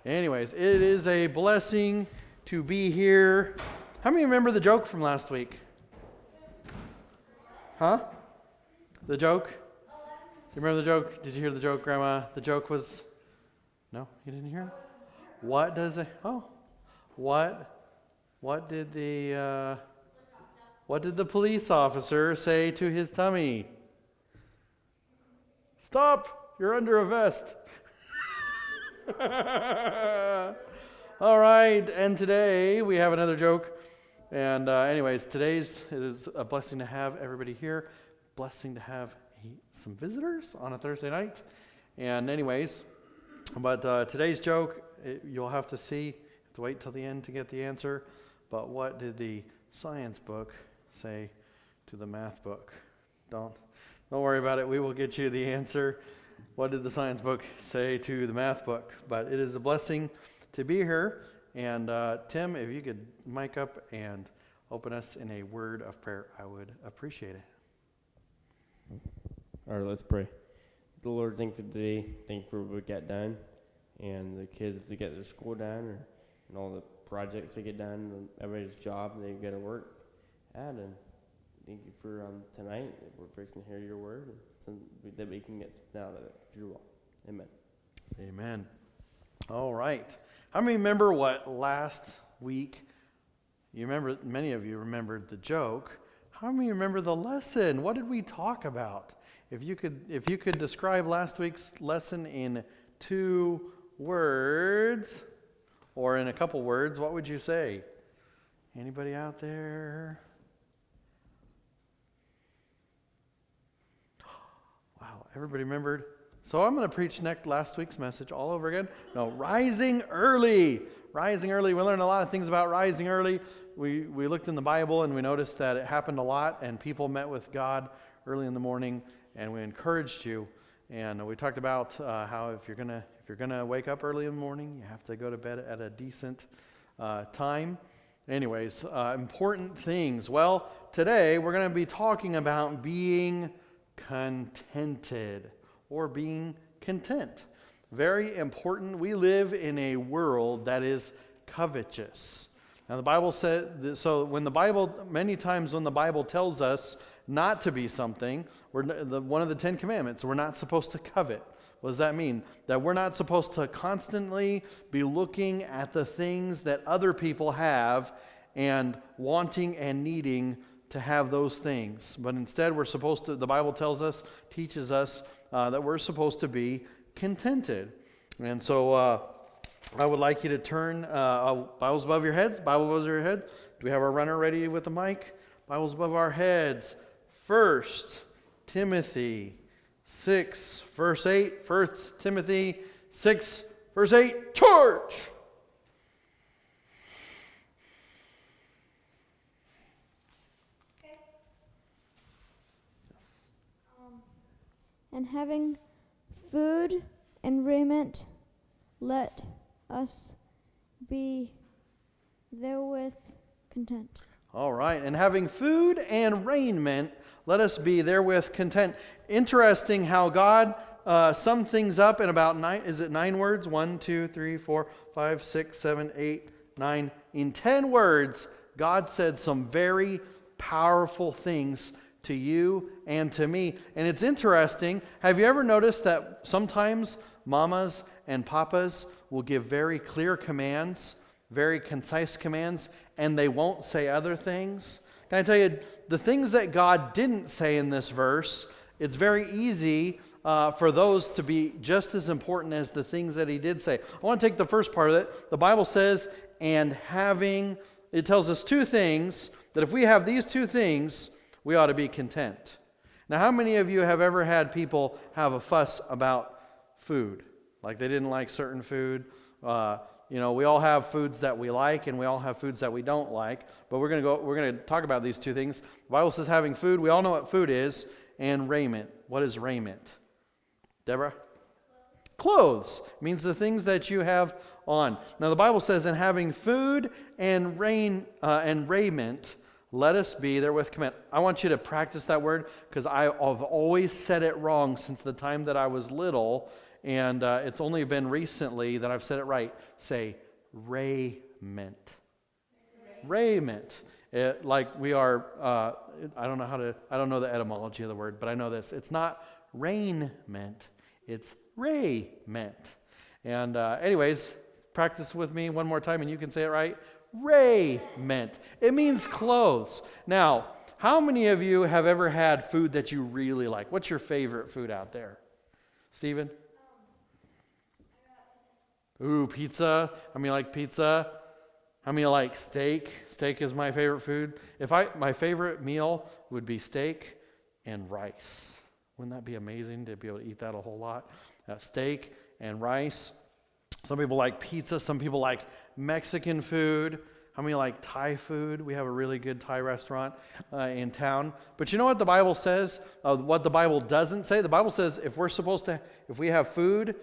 Anyways, it is a blessing to be here. How many remember the joke from last week? Huh? The joke? You remember the joke? Did you hear the joke, Grandma? The joke was... No? You didn't hear it? What does it... Oh. What did the police officer say to his tummy? Stop! You're under a vest. All right, and today we have another joke. And anyways, it is a blessing to have everybody here. Blessing to have some visitors on a Thursday night. And anyways, but today's joke, you'll have to wait till the end to get the answer. But what did the science book say to the math book? Don't worry about it. We will get you the answer. What did the science book say to the math book? But it is a blessing to be here. And Tim, if you could mic up and open us in a word of prayer, I would appreciate it. All right, let's pray. The Lord, thank you today. Thank you for what we got done. And the kids, if they get their school done, and all the projects they get done, and everybody's job they get to work at. And thank you for tonight. We're fixing to hear your word, and that we can get something out of it. For your will. Amen. Amen. All right. How many remember what last week? You remember, many of you remembered the joke. How many remember the lesson? What did we talk about? If you could describe last week's lesson in 2 words, or in a couple words, what would you say? Anybody out there? Wow, everybody remembered. So I'm going to preach last week's message all over again. No, rising early. Rising early. We learned a lot of things about rising early. We looked in the Bible and we noticed that it happened a lot, and people met with God early in the morning, and we encouraged you. And we talked about how if you're gonna wake up early in the morning, you have to go to bed at a decent time. Anyways, important things. Well, today we're going to be talking about being contented, or being content. Very important. We live in a world that is covetous. Now the Bible said, so many times when the Bible tells us not to be something, one of the 10 commandments, we're not supposed to covet. What does that mean? That we're not supposed to constantly be looking at the things that other people have and wanting and needing to have those things. But instead the Bible teaches us that we're supposed to be contented. And so I would like you to turn Bibles above your heads. Bible above your head. Do we have our runner ready with the mic? Bibles above our heads. 1 Timothy 6, verse 8. 1 Timothy 6, verse 8. Charge! And having food and raiment, let us be therewith content. All right, and having food and raiment, let us be therewith content. Interesting how God summed things up in about 9 words? 1, 2, 3, 4, 5, 6, 7, 8, 9. In 10 words, God said some very powerful things to you and to me. And it's interesting. Have you ever noticed that sometimes mamas and papas will give very clear commands, very concise commands, and they won't say other things? Can I tell you, the things that God didn't say in this verse, it's very easy for those to be just as important as the things that he did say. I want to take the first part of it. The Bible says, it tells us 2 things, that if we have these 2 things, we ought to be content. Now, how many of you have ever had people have a fuss about food? Like they didn't like certain food. We all have foods that we like, and we all have foods that we don't like. But we're going to talk about these 2 things. The Bible says having food. We all know what food is, and raiment. What is raiment? Deborah? Clothes means the things that you have on. Now the Bible says, "And having food and raiment, let us be therewith content." I want you to practice that word, because I've always said it wrong since the time that I was little, and it's only been recently that I've said it right. Say raiment. Raiment. Like we are, I don't know the etymology of the word, but I know this. It's not raiment, it's raiment. And anyways, practice with me one more time and you can say it right. Raiment. It means clothes. Now, how many of you have ever had food that you really like? What's your favorite food out there? Steven? Ooh, pizza. How many like pizza? How many like steak? Steak is my favorite food. My favorite meal would be steak and rice. Wouldn't that be amazing to be able to eat that a whole lot? Steak and rice. Some people like pizza. Some people like Mexican food. How many like Thai food? We have a really good Thai restaurant in town. But you know what the Bible says? What the Bible doesn't say? The Bible says if we have food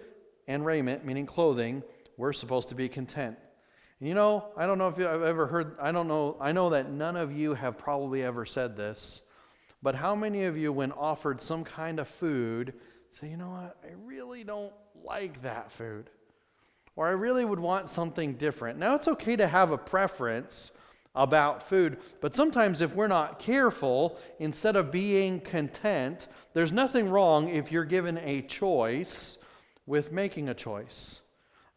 and raiment, meaning clothing, we're supposed to be content. And you know, I don't know if you've ever heard, I know that none of you have probably ever said this, but how many of you, when offered some kind of food, say, you know what, I really don't like that food, or I really would want something different? Now, it's okay to have a preference about food, but sometimes if we're not careful, instead of being content, there's nothing wrong if you're given a choice with making a choice.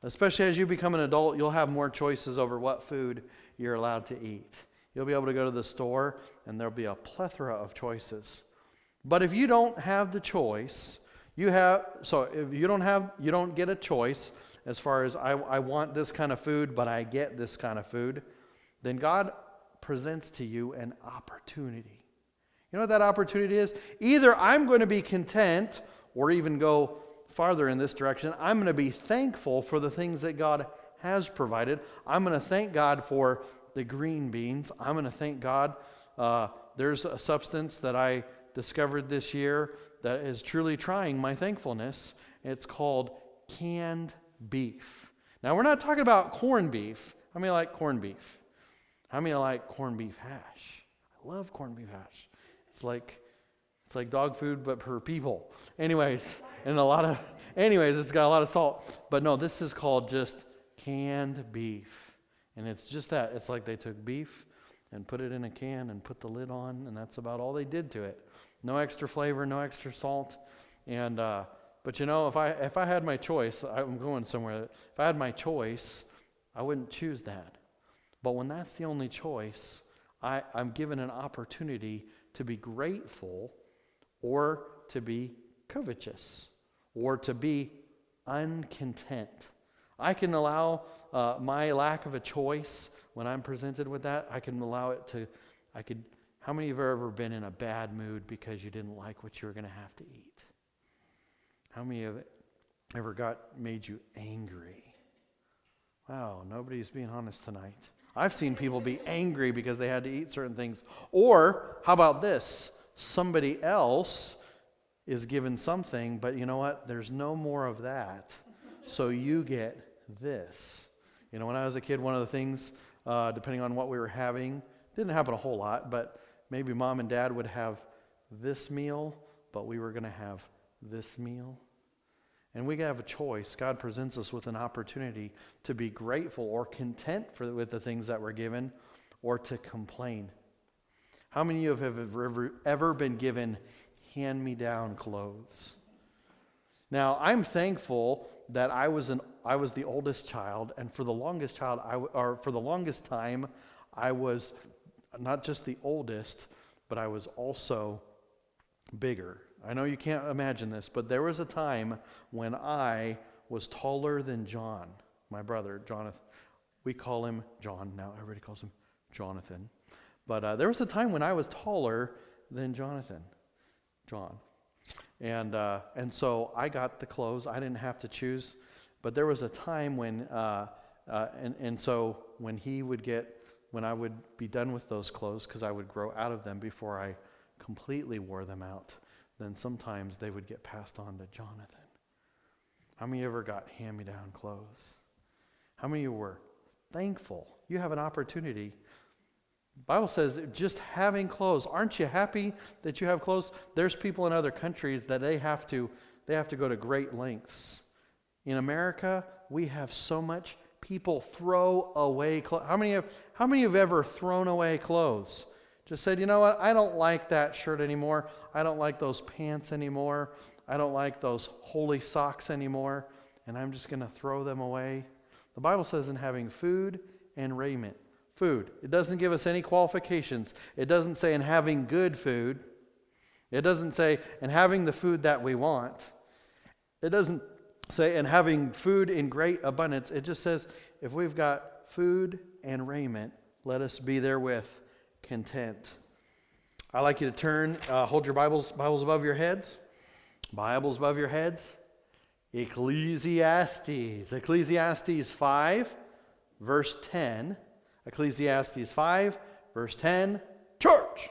Especially as you become an adult, you'll have more choices over what food you're allowed to eat. You'll be able to go to the store and there'll be a plethora of choices. But if you don't have the choice, you don't get a choice as far as I want this kind of food, but I get this kind of food, then God presents to you an opportunity. You know what that opportunity is? Either I'm going to be content or even go farther in this direction. I'm going to be thankful for the things that God has provided. I'm going to thank God for the green beans. I'm going to thank God. There's a substance that I discovered this year that is truly trying my thankfulness. It's called canned beef. Now, we're not talking about corned beef. How many like corned beef? How many like corned beef hash? I love corned beef hash. It's like dog food, but for people. Anyways, it's got a lot of salt. But no, this is called just canned beef. And it's just that. It's like they took beef and put it in a can and put the lid on, and that's about all they did to it. No extra flavor, no extra salt. And but you know, if I had my choice, I'm going somewhere. If I had my choice, I wouldn't choose that. But when that's the only choice, I'm given an opportunity to be grateful or to be covetous, or to be uncontent. I can allow my lack of a choice when I'm presented with that. I can allow it to, how many of you have ever been in a bad mood because you didn't like what you were going to have to eat? How many of it ever made you angry? Wow, nobody's being honest tonight. I've seen people be angry because they had to eat certain things. Or, how about this? Somebody else is given something, but you know what? There's no more of that. So you get this. You know, when I was a kid, one of the things, depending on what we were having, didn't happen a whole lot, but maybe mom and dad would have this meal, but we were going to have this meal. And we have a choice. God presents us with an opportunity to be grateful or content with the things that we're given, or to complain. How many of you have ever been given hand-me-down clothes? Now, I'm thankful that I was the oldest child, and for the longest time, I was not just the oldest, but I was also bigger. I know you can't imagine this, but there was a time when I was taller than John, my brother, Jonathan. We call him John now. Everybody calls him Jonathan. But there was a time when I was taller than John. And so I got the clothes. I didn't have to choose. But there was a time when, so when I would be done with those clothes, because I would grow out of them before I completely wore them out, then sometimes they would get passed on to Jonathan. How many ever got hand-me-down clothes? How many of you were thankful? You have an opportunity. The Bible says just having clothes. Aren't you happy that you have clothes? There's people in other countries that they have to go to great lengths In America, we have so much. People throw away clothes. How many have ever thrown away clothes? Just said, you know what, I don't like that shirt anymore. I don't like those pants anymore. I don't like those holy socks anymore. And I'm just going to throw them away. The Bible says in having food and raiment. Food. It doesn't give us any qualifications. It doesn't say in having good food. It doesn't say in having the food that we want. It doesn't say in having food in great abundance. It just says if we've got food and raiment, let us be therewith content. I'd like you to turn, hold your Bibles above your heads. Bibles above your heads. Ecclesiastes 5, verse 10. Ecclesiastes 5, verse 10. Church!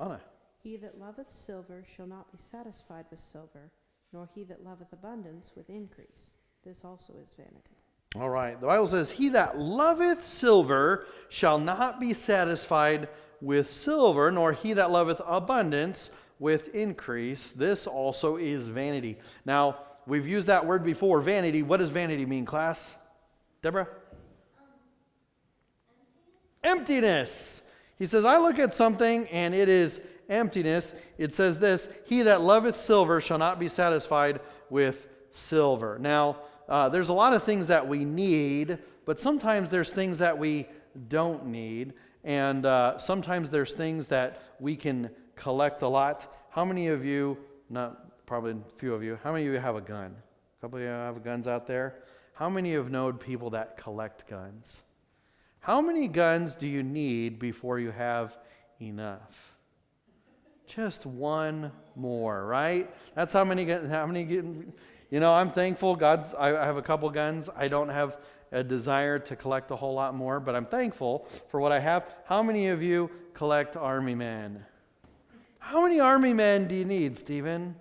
Anna. He that loveth silver shall not be satisfied with silver, nor he that loveth abundance with increase. This also is vanity. All right. The Bible says, he that loveth silver shall not be satisfied with silver, nor he that loveth abundance with increase. This also is vanity. Now, we've used that word before, vanity. What does vanity mean, class? Deborah? Emptiness. He says, I look at something and it is emptiness. It says this, he that loveth silver shall not be satisfied with silver. Now, there's a lot of things that we need, but sometimes there's things that we don't need. And sometimes there's things that we can collect a lot. How many of you, not probably a few of you, how many of you have a gun? A couple of you have guns out there? How many of you know people that collect guns? How many guns do you need before you have enough? Just one more, right? That's how many, you know, I'm thankful. I have a couple guns. I don't have a desire to collect a whole lot more, but I'm thankful for what I have. How many of you collect army men? How many army men do you need, Stephen?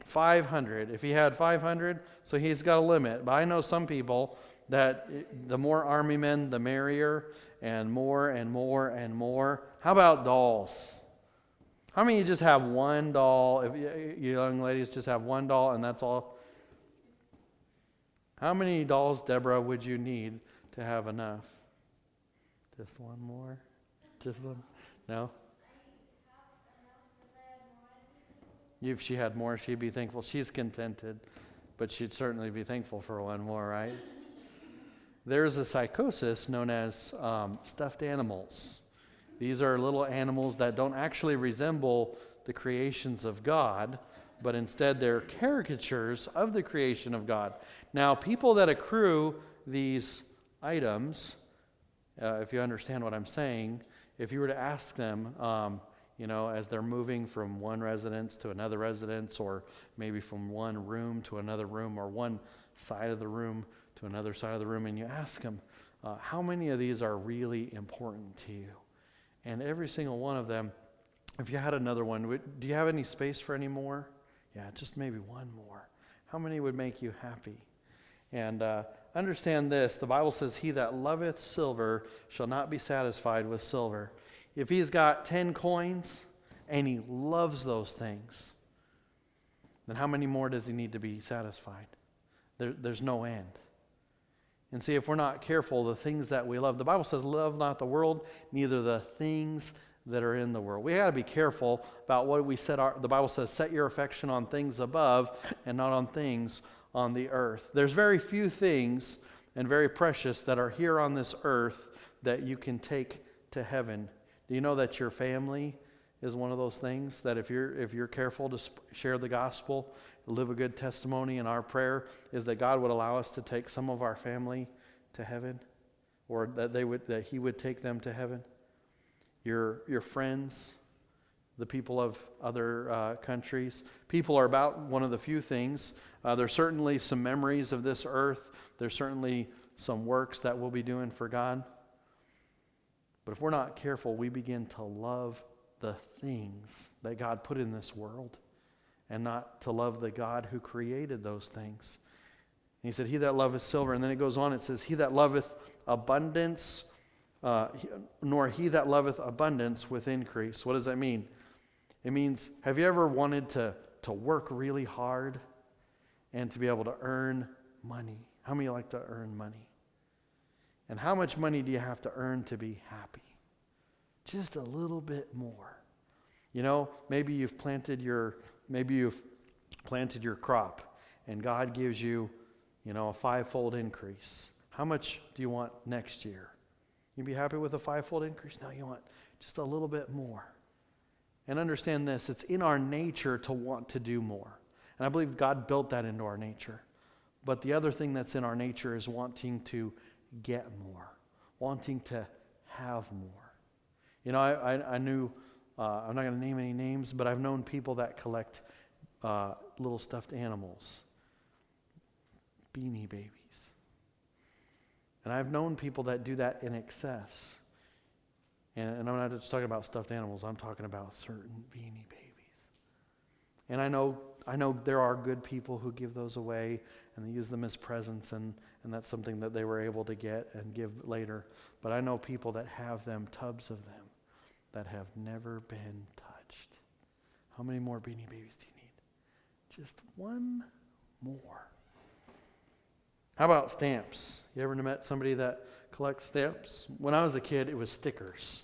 500. If he had 500, so he's got a limit. But I know some people that the more army men, the merrier, and more and more and more. How about dolls? How many of you just have one doll? If you young ladies just have one doll and that's all? How many dolls, Deborah, would you need to have enough? Just one more? Just one? No? If she had more, she'd be thankful. She's contented, but she'd certainly be thankful for one more, right? There's a psychosis known as stuffed animals. These are little animals that don't actually resemble the creations of God, but instead they're caricatures of the creation of God. Now, people that accrue these items, if you understand what I'm saying, if you were to ask them, as they're moving from one residence to another residence, or maybe from one room to another room, or one side of the room to another side of the room, and you ask them, how many of these are really important to you? And every single one of them, if you had another one, do you have any space for any more? Yeah, just maybe one more. How many would make you happy? And understand this, the Bible says, he that loveth silver shall not be satisfied with silver. If he's got 10 coins and he loves those things, then how many more does he need to be satisfied? There's no end. And see, if we're not careful, the things that we love, the Bible says, love not the world, neither the things that are in the world. We got to be careful about what we set the Bible says, set your affection on things above and not on things on the earth. There's very few things and very precious that are here on this earth that you can take to heaven. Do you know that your family is one of those things that if you're careful to share the gospel, live a good testimony, and our prayer is that God would allow us to take some of our family to heaven, or that he would take them to heaven. Your friends, the people of other countries. People are about one of the few things. There's certainly some memories of this earth. There's certainly some works that we'll be doing for God. But if we're not careful, we begin to love the things that God put in this world and not to love the God who created those things. he said, he that loveth silver. And then it goes on, it says, he that loveth abundance, nor he that loveth abundance with increase. What does that mean? It means, have you ever wanted to work really hard and to be able to earn money? How many like to earn money? And how much money do you have to earn to be happy? Just a little bit more. You know, maybe you've planted your crop, and God gives you, a 5-fold increase. How much do you want next year? You be happy with a 5-fold increase? No, you want just a little bit more. And understand this, it's in our nature to want to do more. And I believe God built that into our nature. But the other thing that's in our nature is wanting to get more, wanting to have more. I knew, I'm not going to name any names, but I've known people that collect little stuffed animals, Beanie Babies. And I've known people that do that in excess. And I'm not just talking about stuffed animals, I'm talking about certain Beanie Babies. And I know there are good people who give those away and they use them as presents, and that's something that they were able to get and give later. But I know people that have them, tubs of them, that have never been touched. How many more Beanie Babies do you need? Just one more. How about stamps? You ever met somebody that collects stamps? When I was a kid, it was stickers.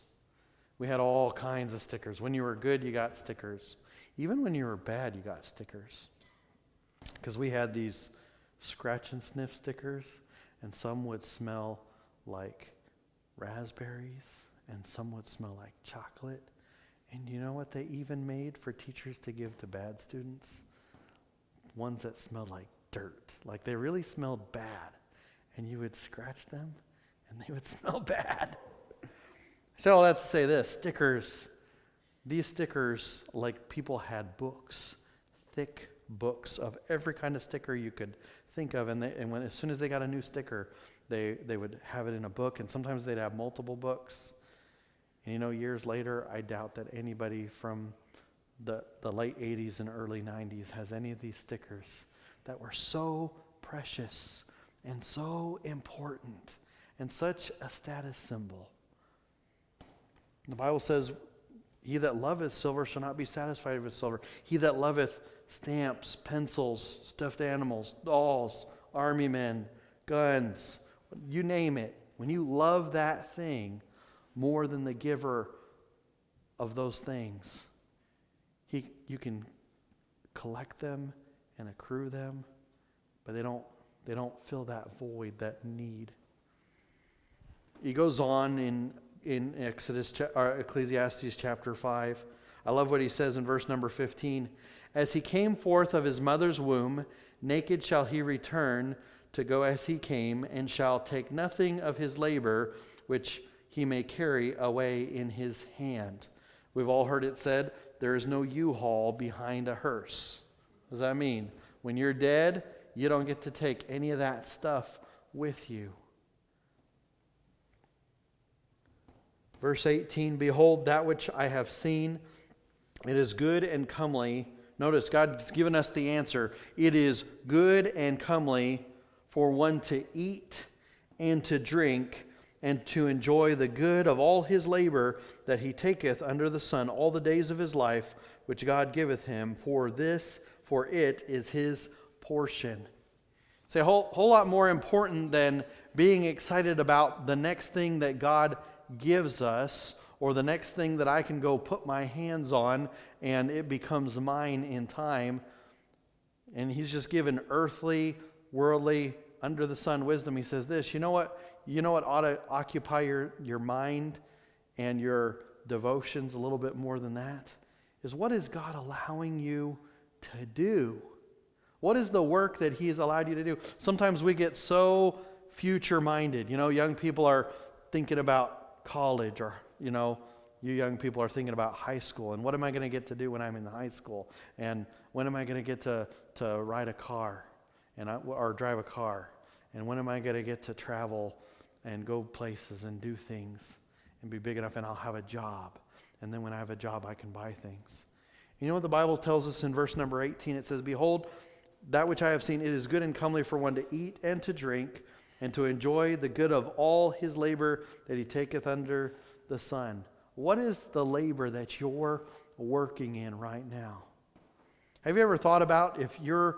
We had all kinds of stickers. When you were good, you got stickers. Even when you were bad, you got stickers. Because we had these scratch and sniff stickers, and some would smell like raspberries, and some would smell like chocolate. And you know what they even made for teachers to give to bad students? Ones that smelled like dirt. Like they really smelled bad. And you would scratch them, and they would smell bad. So all that to say this, stickers. These stickers, like people had books, thick books of every kind of sticker you could think of. And as soon as they got a new sticker, they would have it in a book, and sometimes they'd have multiple books. And years later, I doubt that anybody from the late 80s and early 90s has any of these stickers that were so precious and so important and such a status symbol. The Bible says, he that loveth silver shall not be satisfied with silver. He that loveth stamps, pencils, stuffed animals, dolls, army men, guns, you name it. When you love that thing more than the giver of those things, you can collect them and accrue them, but they don't fill that void, that need. He goes on in Ecclesiastes chapter 5. I love what he says in verse number 15. As he came forth of his mother's womb, naked shall he return to go as he came, and shall take nothing of his labor which he may carry away in his hand. We've all heard it said, there is no U-Haul behind a hearse. What does that mean? When you're dead, you don't get to take any of that stuff with you. Verse 18, behold, that which I have seen, it is good and comely. Notice, God's given us the answer. It is good and comely for one to eat and to drink and to enjoy the good of all his labor that he taketh under the sun all the days of his life, which God giveth him. For it is his portion. It's a whole lot more important than being excited about the next thing that God gives us, or the next thing that I can go put my hands on and it becomes mine in time. And he's just given earthly, worldly, under the sun wisdom. He says this, you know what ought to occupy your mind and your devotions a little bit more than that? Is what is God allowing you to do? What is the work that he has allowed you to do? Sometimes we get so future-minded. Young people are thinking about college, or you young people are thinking about high school, and what am I going to get to do when I'm in high school, and when am I going to get to ride a car or drive a car, and when am I going to get to travel and go places and do things and be big enough, and I'll have a job, and then when I have a job I can buy things. You know what the Bible tells us in verse number 18? It says, behold, that which I have seen, it is good and comely for one to eat and to drink, and to enjoy the good of all his labor that he taketh under the sun. What is the labor that you're working in right now? Have you ever thought about if you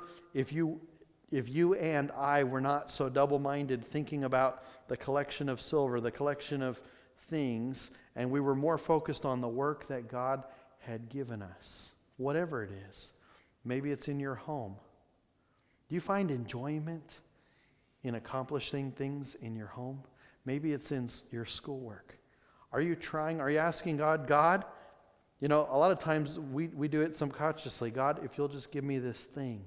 and I were not so double-minded thinking about the collection of silver, the collection of things, and we were more focused on the work that God had given us, whatever it is. Maybe it's in your home. Do you find enjoyment in accomplishing things in your home? Maybe it's in your schoolwork. Are you asking God, you know, a lot of times we do it subconsciously. God, if you'll just give me this thing.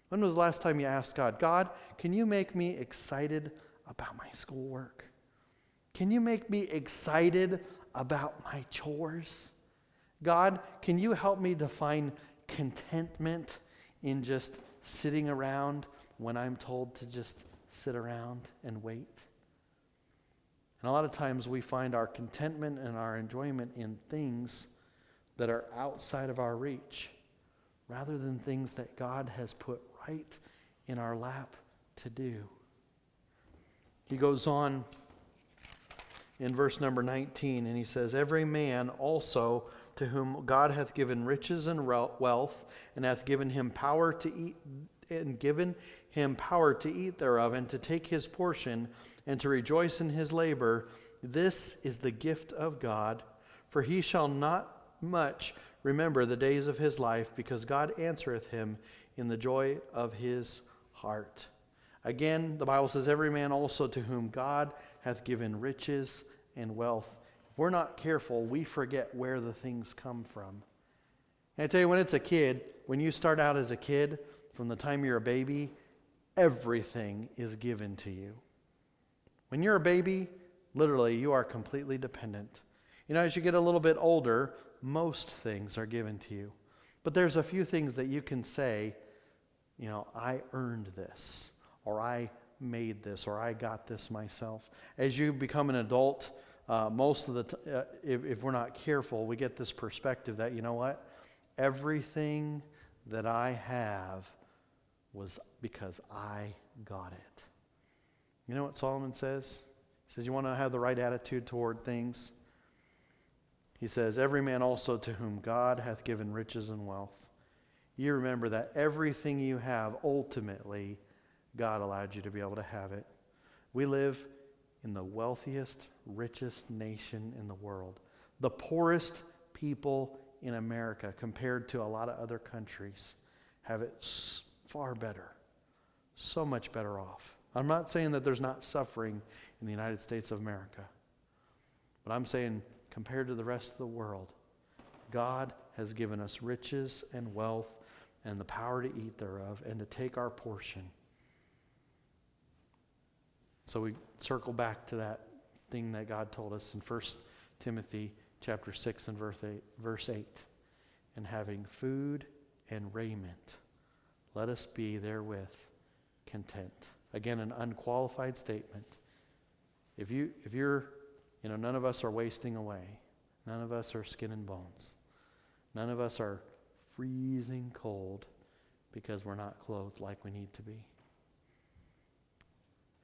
When was the last time you asked God, can you make me excited about my schoolwork? Can you make me excited about my chores? God, can you help me to find contentment in just sitting around when I'm told to just sit around and wait? And a lot of times we find our contentment and our enjoyment in things that are outside of our reach, rather than things that God has put right in our lap to do. He goes on in verse number 19, and he says, every man also to whom God hath given riches and wealth, and hath given him power to eat, and given him power to eat thereof, and to take his portion, and to rejoice in his labor, this is the gift of God. For he shall not much remember the days of his life, because God answereth him in the joy of his heart. Again, the Bible says, every man also to whom God hath given riches and wealth. If we're not careful, we forget where the things come from. And I tell you, when it's a kid, when you start out as a kid, from the time you're a baby, everything is given to you. When you're a baby, literally, you are completely dependent. You know, as you get a little bit older, most things are given to you. But there's a few things that you can say, you know, I earned this, or I made this, or I got this myself. As you become an adult, most of the if we're not careful, we get this perspective that, you know what, everything that I have was because I got it. You know what Solomon says? He says, you want to have the right attitude toward things? He says, every man also to whom God hath given riches and wealth. You remember that everything you have, ultimately, God allowed you to be able to have it. We live in the wealthiest, richest nation in the world. The poorest people in America, compared to a lot of other countries, have it far better. So much better off. I'm not saying that there's not suffering in the United States of America. But I'm saying, compared to the rest of the world, God has given us riches and wealth and the power to eat thereof and to take our portion. So we circle back to that thing that God told us in 1 Timothy chapter 6 and verse 8. And having food and raiment, let us be therewith content. Again, an unqualified statement. If you're, none of us are wasting away. None of us are skin and bones. None of us are freezing cold because we're not clothed like we need to be.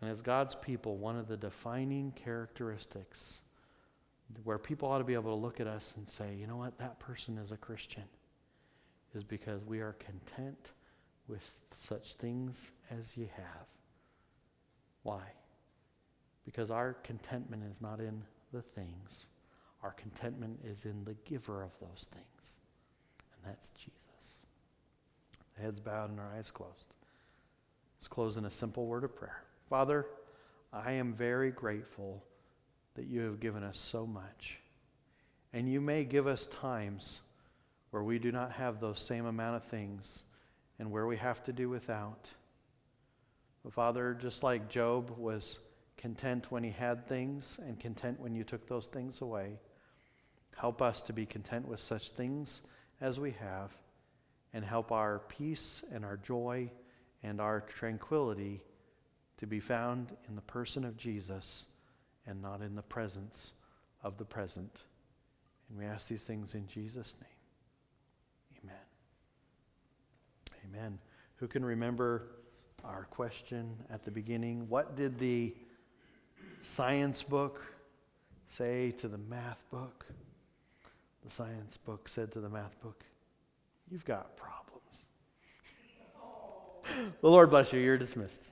And as God's people, one of the defining characteristics where people ought to be able to look at us and say, you know what, that person is a Christian, is because we are content with such things as ye have. Why? Because our contentment is not in the things. Our contentment is in the giver of those things. And that's Jesus. The heads bowed and our eyes closed. Let's close in a simple word of prayer. Father, I am very grateful that you have given us so much. And you may give us times where we do not have those same amount of things and where we have to do without. But Father, just like Job was content when he had things and content when you took those things away, help us to be content with such things as we have, and help our peace and our joy and our tranquility to be found in the person of Jesus and not in the presence of the present. And we ask these things in Jesus' name. Amen. Amen. Who can remember our question at the beginning? What did the science book say to the math book? The science book said to the math book, "You've got problems." The Lord bless you. You're dismissed.